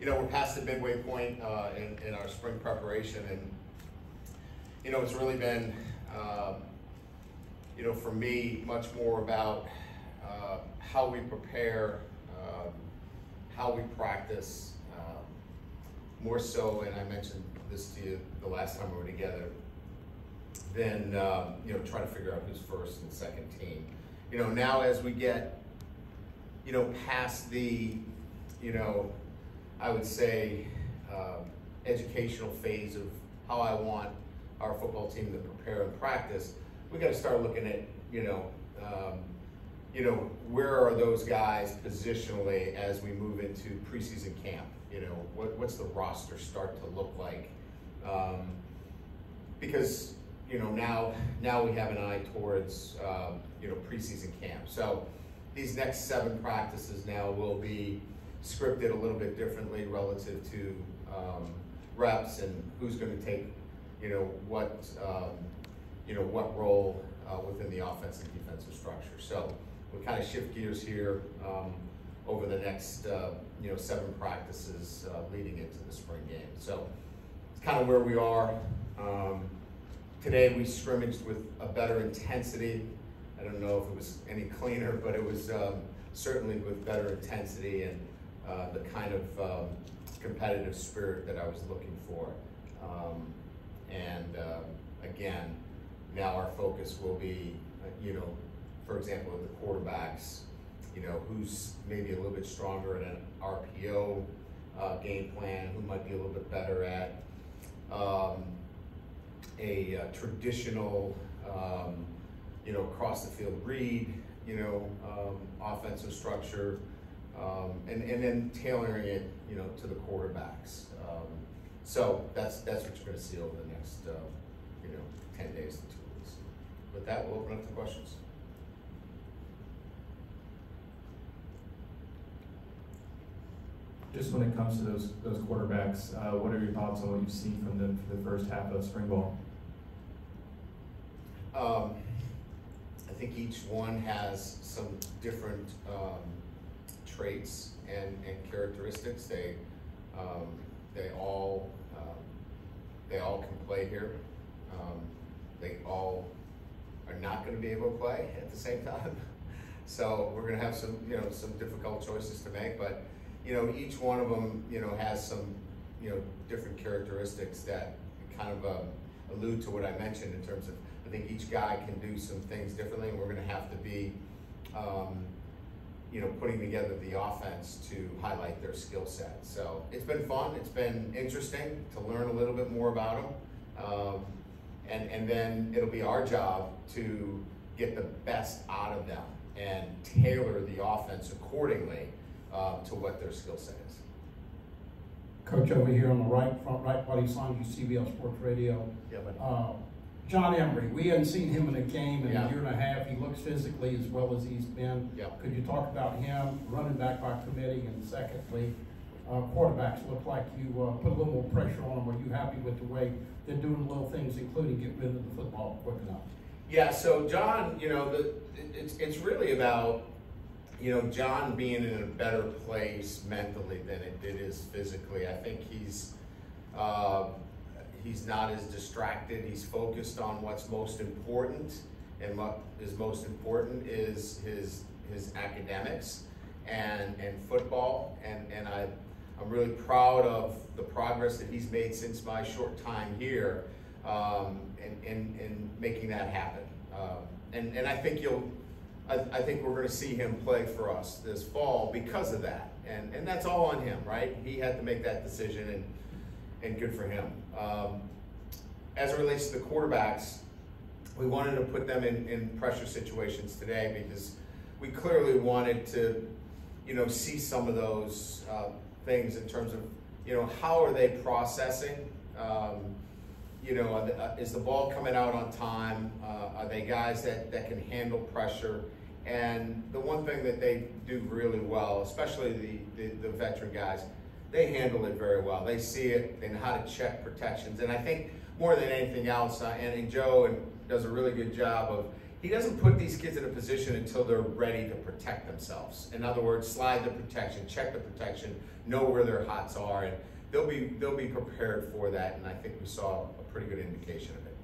we're past the midway point in our spring preparation, and it's really been, for me, much more about how we prepare, how we practice, more so, and I mentioned this to you the last time we were together, than try to figure out who's first and second team. Now as we get past the I would say educational phase of how I want our football team to prepare and practice, we got to start looking at where are those guys positionally as we move into preseason camp. What's the roster start to look like? Because now we have an eye towards preseason camp. So these next 7 practices now will be scripted a little bit differently relative to reps and who's going to take what role within the offensive and defensive structure. So we'll kind of shift gears here over the next 7 practices leading into the spring game. So it's kind of where we are. Today we scrimmaged with a better intensity. I don't know if it was any cleaner, but it was certainly with better intensity and the kind of competitive spirit that I was looking for. Again, now our focus will be, for example, with the quarterbacks, who's maybe a little bit stronger at an RPO game plan, who might be a little bit better at a traditional, across the field read, offensive structure, and then tailoring it, to the quarterbacks. So that's what you're going to see over the next, 10 days to 2 weeks. With that, we'll open up to questions. Just when it comes to those quarterbacks, what are your thoughts on what you've seen from them for the first half of spring ball? I think each one has some different traits and characteristics. They all can play here. They all are not going to be able to play at the same time. So we're going to have some some difficult choices to make, but each one of them has some different characteristics that kind of allude to what I mentioned in terms of, I think each guy can do some things differently, and we're going to have to be putting together the offense to highlight their skill set. So it's been fun. It's been interesting to learn a little bit more about them. And then it'll be our job to get the best out of them and tailor the offense accordingly to what their skill set is. Coach, over here on the right, front right, Buddy Sonju, CBL Sports Radio. Yeah, buddy. John Emery, we hadn't seen him in a game in Yeah. a year and a half. He looks physically as well as he's been. Yeah. Could you talk about him, running back by committee, and secondly, quarterbacks look like you put a little more pressure on them. Are you happy with the way they're doing little things, including getting rid of the football quick enough? Yeah, so John, it's really about, John being in a better place mentally than it is physically. I think he's not as distracted. He's focused on what's most important, and what is most important is his academics and football. And I'm really proud of the progress that he's made since my short time here, in making that happen. And I think I think we're going to see him play for us this fall because of that. And that's all on him, right? He had to make that decision, and good for him. As it relates to the quarterbacks, we wanted to put them in pressure situations today because we clearly wanted to, see some of those things in terms of, how are they processing? Is the ball coming out on time? Are they guys that can handle pressure? And the one thing that they do really well, especially the veteran guys, they handle it very well. They see it and how to check protections. And I think more than anything else, and Joe does a really good job of he doesn't put these kids in a position until they're ready to protect themselves. In other words, slide the protection, check the protection, know where their hots are, and they'll be prepared for that. And I think we saw a pretty good indication of it.